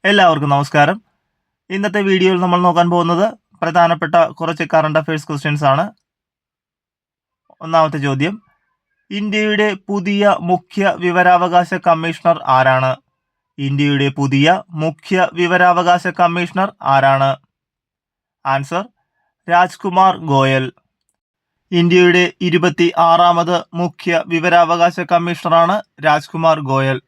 എല്ലാവർക്കും നമസ്കാരം. ഇന്നത്തെ വീഡിയോയിൽ നമ്മൾ നോക്കാൻ പോകുന്നത് പ്രധാനപ്പെട്ട കുറച്ച് കറണ്ട് അഫയേഴ്സ് ക്വസ്റ്റ്യൻസ് ആണ്. ഒന്നാമത്തെ ചോദ്യം, ഇന്ത്യയുടെ പുതിയ മുഖ്യ വിവരാവകാശ കമ്മീഷണർ ആരാണ്? ഇന്ത്യയുടെ പുതിയ മുഖ്യ വിവരാവകാശ കമ്മീഷണർ ആരാണ്? ആൻസർ രാജ്കുമാർ ഗോയൽ. ഇന്ത്യയുടെ 26ാമത് മുഖ്യ വിവരാവകാശ കമ്മീഷണറാണ് രാജ്കുമാർ ഗോയൽ.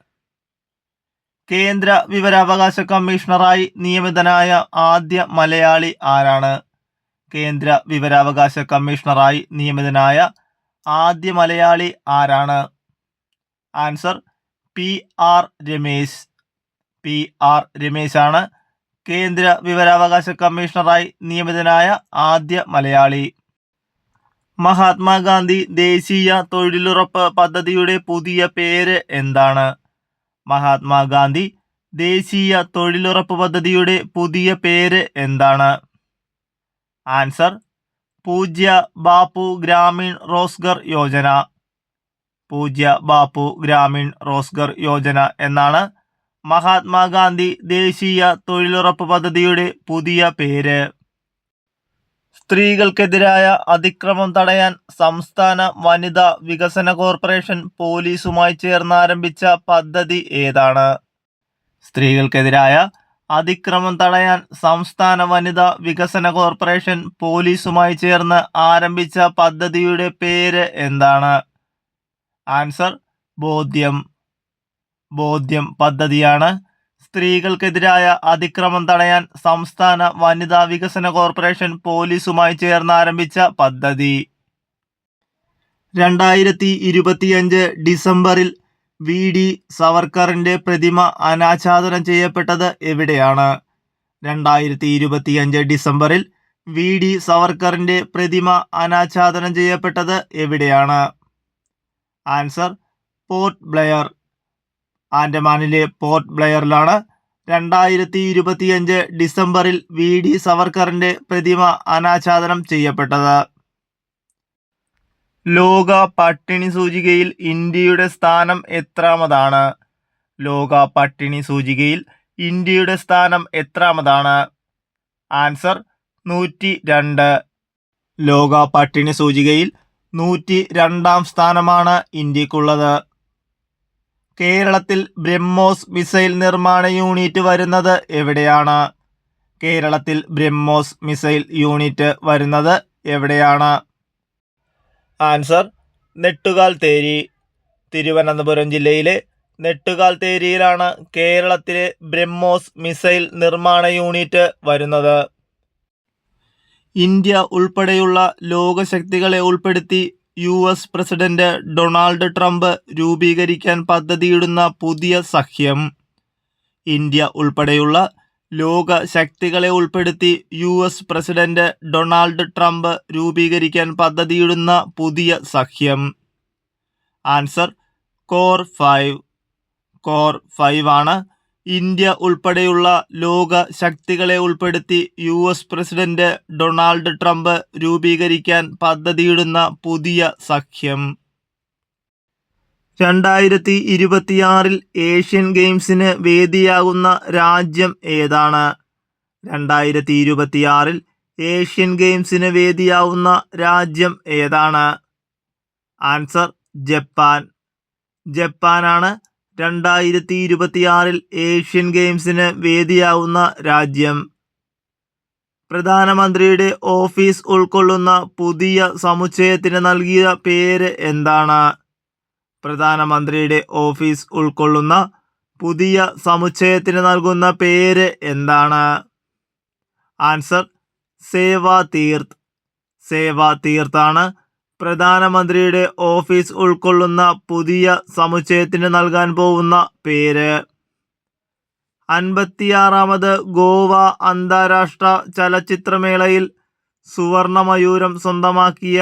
കേന്ദ്ര വിവരാവകാശ കമ്മീഷണറായി നിയമിതനായ ആദ്യ മലയാളി ആരാണ്? കേന്ദ്ര വിവരാവകാശ കമ്മീഷണറായി നിയമിതനായ ആദ്യ മലയാളി ആരാണ്? Answer PR Ramesh. PR രമേശാണ് കേന്ദ്ര വിവരാവകാശ കമ്മീഷണറായി നിയമിതനായ ആദ്യ മലയാളി. മഹാത്മാഗാന്ധി ദേശീയ തൊഴിലുറപ്പ് പദ്ധതിയുടെ പുതിയ പേര് എന്താണ്? മഹാത്മാഗാന്ധി ദേശീയ തൊഴിലുറപ്പ് പദ്ധതിയുടെ പുതിയ പേര് എന്താണ്? ആൻസർ പൂജ്യ ബാപ്പു ഗ്രാമീൺ റോസ്ഗർ യോജന. പൂജ്യ ബാപ്പു ഗ്രാമീൺ റോസ്ഗർ യോജന എന്നാണ് മഹാത്മാഗാന്ധി ദേശീയ തൊഴിലുറപ്പ് പദ്ധതിയുടെ പുതിയ പേര്. സ്ത്രീകൾക്കെതിരായ അതിക്രമം തടയാൻ സംസ്ഥാന വനിതാ വികസന കോർപ്പറേഷൻ പോലീസുമായി ചേർന്ന് ആരംഭിച്ച പദ്ധതി ഏതാണ്? സ്ത്രീകൾക്കെതിരായ അതിക്രമം തടയാൻ സംസ്ഥാന വനിതാ വികസന കോർപ്പറേഷൻ പോലീസുമായി ചേർന്ന് ആരംഭിച്ച പദ്ധതിയുടെ പേര് എന്താണ്? ആൻസർ ബോധ്യം. ബോധ്യം പദ്ധതിയാണ് സ്ത്രീകൾക്കെതിരായ അതിക്രമം തടയാൻ സംസ്ഥാന വനിതാ വികസന കോർപ്പറേഷൻ പോലീസുമായി ചേർന്ന് ആരംഭിച്ച പദ്ധതി. 2025 ഡിസംബറിൽ VD സവർക്കറിന്റെ പ്രതിമ അനാച്ഛാദനം ചെയ്യപ്പെട്ടത് എവിടെയാണ്? 2025 ഡിസംബറിൽ VD സവർക്കറിന്റെ പ്രതിമ അനാച്ഛാദനം ചെയ്യപ്പെട്ടത് എവിടെയാണ്? Answer Port Blair. ആൻഡമാനിലെ പോർട്ട് ബ്ലെയറിലാണ് 2025 ഡിസംബറിൽ VD സവർക്കറിന്റെ പ്രതിമ അനാച്ഛാദനം ചെയ്യപ്പെട്ടത്. ലോക പട്ടിണി സൂചികയിൽ ഇന്ത്യയുടെ സ്ഥാനം എത്രാമതാണ്? ലോക പട്ടിണി സൂചികയിൽ ഇന്ത്യയുടെ സ്ഥാനം എത്രാമതാണ്? ആൻസർ 102. ലോക പട്ടിണി സൂചികയിൽ 102ാം സ്ഥാനമാണ് ഇന്ത്യക്കുള്ളത്. കേരളത്തിൽ ബ്രഹ്മോസ് മിസൈൽ നിർമ്മാണ യൂണിറ്റ് വരുന്നത് എവിടെയാണ്? കേരളത്തിൽ ബ്രഹ്മോസ് മിസൈൽ യൂണിറ്റ് വരുന്നത് എവിടെയാണ്? ആൻസർ നെട്ടുകാൽ തേരി. തിരുവനന്തപുരം ജില്ലയിലെ നെട്ടുകാൽ തേരിയിലാണ് കേരളത്തിലെ ബ്രഹ്മോസ് മിസൈൽ നിർമ്മാണ യൂണിറ്റ് വരുന്നത്. ഇന്ത്യ ഉൾപ്പെടെയുള്ള ലോകശക്തികളെ ഉൾപ്പെടുത്തി US പ്രസിഡന്റ് ഡൊണാൾഡ് ട്രംപ് രൂപീകരിക്കാൻ പദ്ധതിയിടുന്ന പുതിയ സഖ്യം. ഇന്ത്യ ഉൾപ്പെടെയുള്ള ലോക ശക്തികളെ ഉൾപ്പെടുത്തി US പ്രസിഡന്റ് ഡൊണാൾഡ് ട്രംപ് രൂപീകരിക്കാൻ പദ്ധതിയിടുന്ന പുതിയ സഖ്യം. Answer core 5. കോർ 5 ആണ് ഇന്ത്യ ഉൾപ്പെടെയുള്ള ലോക ശക്തികളെ ഉൾപ്പെടുത്തി US പ്രസിഡന്റ് ഡൊണാൾഡ് ട്രംപ് രൂപീകരിക്കാൻ പദ്ധതിയിടുന്ന പുതിയ സഖ്യം. 2026 ഏഷ്യൻ ഗെയിംസിന് വേദിയാകുന്ന രാജ്യം ഏതാണ്? 2026 ഏഷ്യൻ ഗെയിംസിന് വേദിയാവുന്ന രാജ്യം ഏതാണ്? Answer Japan. ജപ്പാനാണ് 2026 ഏഷ്യൻ ഗെയിംസിന് വേദിയാവുന്ന രാജ്യം. പ്രധാനമന്ത്രിയുടെ ഓഫീസ് ഉൾക്കൊള്ളുന്ന പുതിയ സമുച്ചയത്തിന് നൽകിയ പേര് എന്താണ്? പ്രധാനമന്ത്രിയുടെ ഓഫീസ് ഉൾക്കൊള്ളുന്ന പുതിയ സമുച്ചയത്തിന് നൽകുന്ന പേര് എന്താണ്? ആൻസർ സേവാ തീർത്ത്. സേവാ തീർത്താണ് പ്രധാനമന്ത്രിയുടെ ഓഫീസ് ഉൾക്കൊള്ളുന്ന പുതിയ സമുച്ചയത്തിന് നൽകാൻ പോകുന്ന പേര്. 56ാമത് ഗോവ അന്താരാഷ്ട്ര ചലച്ചിത്രമേളയിൽ സുവർണമയൂരം സ്വന്തമാക്കിയ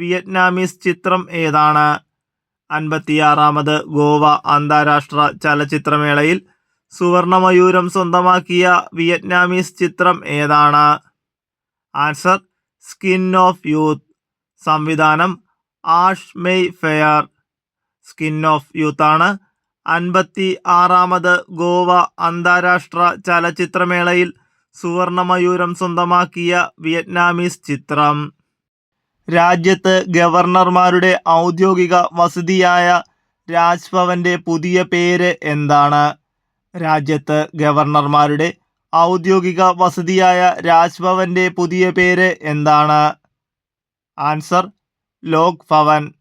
വിയറ്റ്നാമീസ് ചിത്രം ഏതാണ്? 56ാമത് ഗോവ അന്താരാഷ്ട്ര ചലച്ചിത്രമേളയിൽ സുവർണമയൂരം സ്വന്തമാക്കിയ വിയറ്റ്നാമീസ് ചിത്രം ഏതാണ്? Answer skin of youth. സംവിധാനം Ash Mayfair. Skin of youth ആണ് 56ാമത് ഗോവ അന്താരാഷ്ട്ര ചലച്ചിത്രമേളയിൽ സുവർണമയൂരം സ്വന്തമാക്കിയ വിയറ്റ്നാമീസ് ചിത്രം. രാജ്യത്ത് ഗവർണർമാരുടെ ഔദ്യോഗിക വസതിയായ രാജ്ഭവന്റെ പുതിയ പേര് എന്താണ്? രാജ്യത്ത് ഗവർണർമാരുടെ ഔദ്യോഗിക വസതിയായ രാജ്ഭവന്റെ പുതിയ പേര് എന്താണ്? ആൻസർ ലോക് ഭവൻ.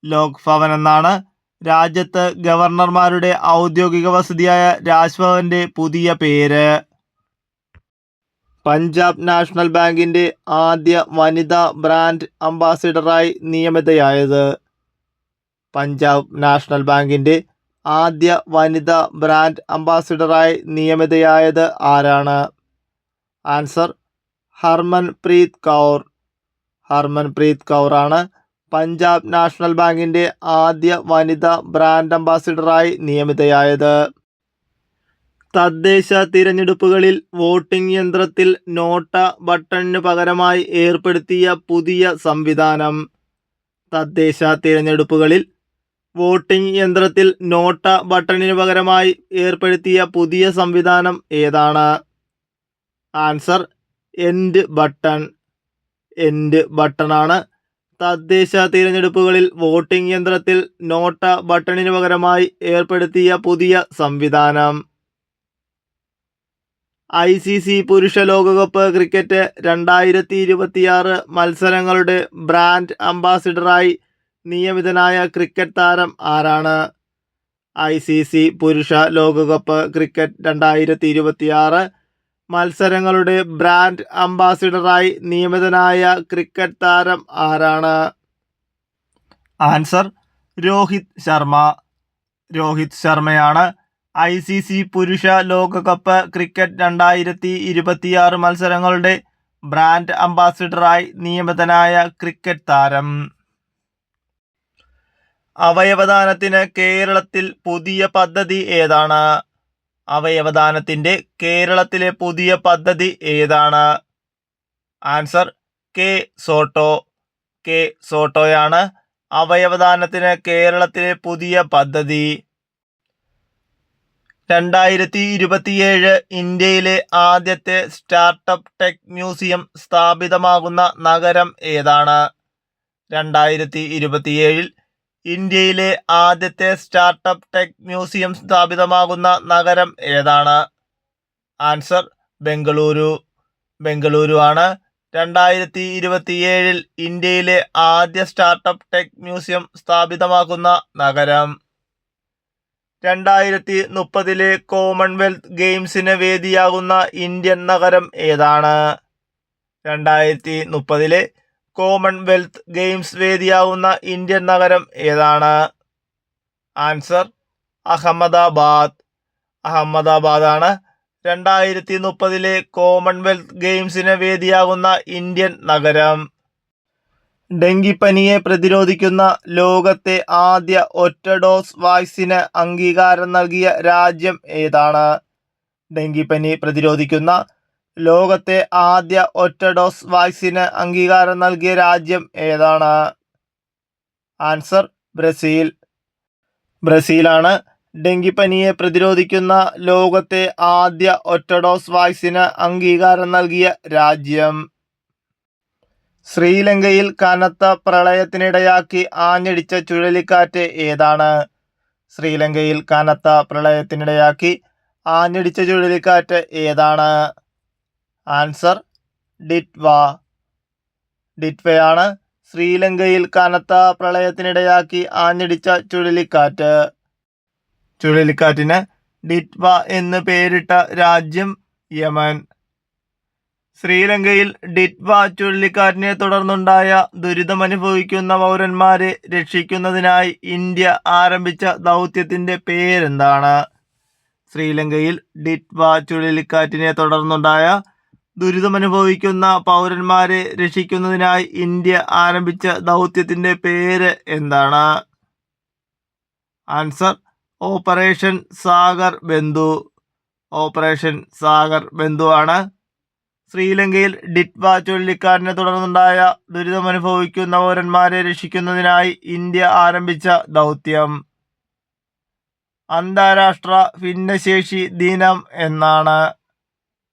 ലോക് ഭവൻ എന്നാണ് രാജ്യത്ത് ഗവർണർമാരുടെ ഔദ്യോഗിക വസതിയായ രാജ്ഭവന്റെ പുതിയ പേര്. പഞ്ചാബ് നാഷണൽ ബാങ്കിന്റെ ആദ്യ വനിതാ ബ്രാൻഡ് അംബാസിഡറായി നിയമിതയായത്. പഞ്ചാബ് നാഷണൽ ബാങ്കിന്റെ ആദ്യ വനിതാ ബ്രാൻഡ് അംബാസിഡറായി നിയമിതയായത് ആരാണ്? ആൻസർ ഹർമൻപ്രീത് കൗർ. ഹർമൻപ്രീത് കൗർ ആണ് പഞ്ചാബ് നാഷണൽ ബാങ്കിന്റെ ആദ്യ വനിതാ ബ്രാൻഡ് അംബാസിഡറായി നിയമിതയായത്. തദ്ദേശ തിരഞ്ഞെടുപ്പുകളിൽ വോട്ടിംഗ് യന്ത്രത്തിൽ നോട്ട ബട്ടണിന് പകരമായി ഏർപ്പെടുത്തിയ പുതിയ സംവിധാനം. തദ്ദേശ തിരഞ്ഞെടുപ്പുകളിൽ വോട്ടിംഗ് യന്ത്രത്തിൽ നോട്ട ബട്ടണിന് പകരമായി ഏർപ്പെടുത്തിയ പുതിയ സംവിധാനം ഏതാണ്? Answer end button. എൻഡ് ബട്ടണാണ് തദ്ദേശ തിരഞ്ഞെടുപ്പുകളിൽ വോട്ടിംഗ് യന്ത്രത്തിൽ നോട്ട ബട്ടണിന് പകരമായി ഏർപ്പെടുത്തിയ പുതിയ സംവിധാനം. ICC പുരുഷ ലോകകപ്പ് ക്രിക്കറ്റ് 2026 മത്സരങ്ങളുടെ ബ്രാൻഡ് അംബാസിഡറായി നിയമിതനായ ക്രിക്കറ്റ് താരം ആരാണ്? ICC പുരുഷ ലോകകപ്പ് ക്രിക്കറ്റ് 2026 മത്സരങ്ങളുടെ ബ്രാൻഡ് അംബാസിഡറായി നിയമിതനായ ക്രിക്കറ്റ് താരം ആരാണ്? ആൻസർ രോഹിത് ശർമ്മ. രോഹിത് ശർമ്മയാണ് ICC പുരുഷ ലോകകപ്പ് ക്രിക്കറ്റ് 2026 മത്സരങ്ങളുടെ ബ്രാൻഡ് അംബാസിഡറായി നിയമിതനായ ക്രിക്കറ്റ് താരം. അവയവദാനത്തിന് കേരളത്തിൽ പുതിയ പദ്ധതി ഏതാണ്? അവയവദാനത്തിന്റെ കേരളത്തിലെ പുതിയ പദ്ധതി ഏതാണ്? Answer K Soto. കെ സോട്ടോയാണ് അവയവദാനത്തിന് കേരളത്തിലെ പുതിയ പദ്ധതി. 2027 ഇന്ത്യയിലെ ആദ്യത്തെ സ്റ്റാർട്ടപ്പ് ടെക് മ്യൂസിയം സ്ഥാപിതമാകുന്ന നഗരം ഏതാണ്? 2027 ഇന്ത്യയിലെ ആദ്യത്തെ സ്റ്റാർട്ടപ്പ് ടെക് മ്യൂസിയം സ്ഥാപിതമാകുന്ന നഗരം ഏതാണ്? ആൻസർ ബംഗളൂരു. ബംഗളൂരു ആണ് 2027 ഇന്ത്യയിലെ ആദ്യ സ്റ്റാർട്ടപ്പ് ടെക് മ്യൂസിയം സ്ഥാപിതമാക്കുന്ന നഗരം. 2030 കോമൺവെൽത്ത് ഗെയിംസിന് വേദിയാകുന്ന ഇന്ത്യൻ നഗരം ഏതാണ്? 2030 കോമൺവെൽത്ത് ഗെയിംസ് വേദിയാകുന്ന ഇന്ത്യൻ നഗരം ഏതാണ്? ആൻസർ അഹമ്മദാബാദ്. അഹമ്മദാബാദാണ് 2030 കോമൺവെൽത്ത് ഗെയിംസിന് വേദിയാകുന്ന ഇന്ത്യൻ നഗരം. ഡെങ്കിപ്പനിയെ പ്രതിരോധിക്കുന്ന ലോകത്തെ ആദ്യ ഒറ്റ ഡോസ് വാക്സിന് അംഗീകാരം നൽകിയ രാജ്യം ഏതാണ്? ഡെങ്കിപ്പനി പ്രതിരോധിക്കുന്ന ലോകത്തെ ആദ്യ ഒറ്റ ഡോസ് വാക്സിന് അംഗീകാരം നൽകിയ രാജ്യം ഏതാണ്? Answer Brazil. ബ്രസീലാണ് ഡെങ്കിപ്പനിയെ പ്രതിരോധിക്കുന്ന ലോകത്തെ ആദ്യ ഒറ്റ ഡോസ് വാക്സിന് അംഗീകാരം നൽകിയ രാജ്യം. ശ്രീലങ്കയിൽ കനത്ത പ്രളയത്തിനിടയാക്കി ആഞ്ഞടിച്ച ചുഴലിക്കാറ്റ് ഏതാണ്? ശ്രീലങ്കയിൽ കനത്ത പ്രളയത്തിനിടയാക്കി ആഞ്ഞടിച്ച ചുഴലിക്കാറ്റ് ഏതാണ്? ആൻസർ ഡിറ്റ്വ. ഡിറ്റ്വയാണ് ശ്രീലങ്കയിൽ കനത്ത പ്രളയത്തിനിടയാക്കി ആഞ്ഞടിച്ച ചുഴലിക്കാറ്റ്. ചുഴലിക്കാറ്റിന് ഡിറ്റ്വ എന്ന് പേരിട്ട രാജ്യം യമൻ. ശ്രീലങ്കയിൽ ഡിറ്റ്വ ചുഴലിക്കാറ്റിനെ തുടർന്നുണ്ടായ ദുരിതമനുഭവിക്കുന്ന പൗരന്മാരെ രക്ഷിക്കുന്നതിനായി ഇന്ത്യ ആരംഭിച്ച ദൗത്യത്തിന്റെ പേരെന്താണ്? ശ്രീലങ്കയിൽ ഡിറ്റ്വ ചുഴലിക്കാറ്റിനെ തുടർന്നുണ്ടായ ദുരിതമനുഭവിക്കുന്ന പൗരന്മാരെ രക്ഷിക്കുന്നതിനായി ഇന്ത്യ ആരംഭിച്ച ദൗത്യത്തിന്റെ പേര് എന്താണ്? ആൻസർ ഓപ്പറേഷൻ സാഗർ ബന്ധു. ഓപ്പറേഷൻ സാഗർ ബന്ധു ആണ് ശ്രീലങ്കയിൽ ഡിറ്റ്വ ചുഴലിക്കാറ്റിനെ തുടർന്നുണ്ടായ ദുരിതമനുഭവിക്കുന്ന പൗരന്മാരെ രക്ഷിക്കുന്നതിനായി ഇന്ത്യ ആരംഭിച്ച ദൗത്യം. അന്താരാഷ്ട്ര ഭിന്നശേഷി ദിനം എന്നാണ്?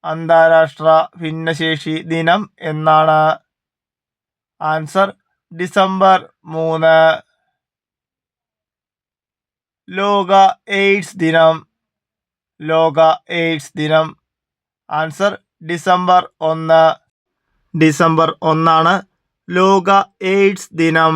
അന്താരാഷ്ട്ര ഭിന്നശേഷി ദിനം എന്നാണ്? Answer December 3. ലോക എയ്ഡ്സ് ദിനം. ലോക എയ്ഡ്സ് ദിനം. Answer December 1. ഡിസംബർ 1 ലോക എയ്ഡ്സ് ദിനം.